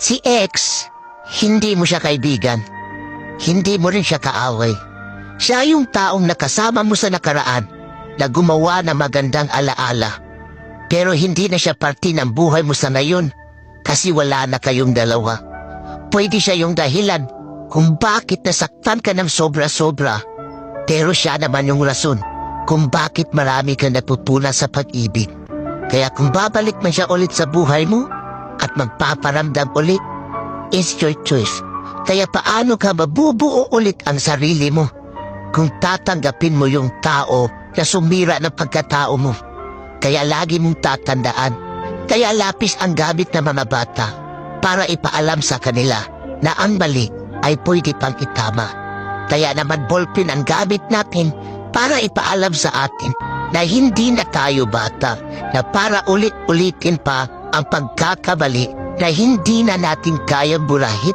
Si X, hindi mo siya kaibigan. Hindi mo rin siya kaaway. Siya yung taong nakasama mo sa nakaraan na gumawa ng magandang alaala. Pero hindi na siya parte ng buhay mo sa ngayon kasi wala na kayong dalawa. Pwede siya yung dahilan kung bakit nasaktan ka ng sobra-sobra. Pero siya naman yung rason kung bakit marami kang natutunan sa pag-ibig. Kaya kung babalik man siya ulit sa buhay mo at magpaparamdam ulit, it's your choice. Kaya paano ka mabubuo ulit ang sarili mo kung tatanggapin mo yung tao na sumira ng pagkatao mo? Kaya lagi mong tatandaan, kaya lapis ang gamit ng mga bata para ipaalam sa kanila na ang mali ay pwede pang itama. Kaya naman ballpen ang gamit natin para ipaalam sa atin na hindi na tayo bata, na para ulit-ulitin pa ang pagkakamali na hindi na natin kayang burahit.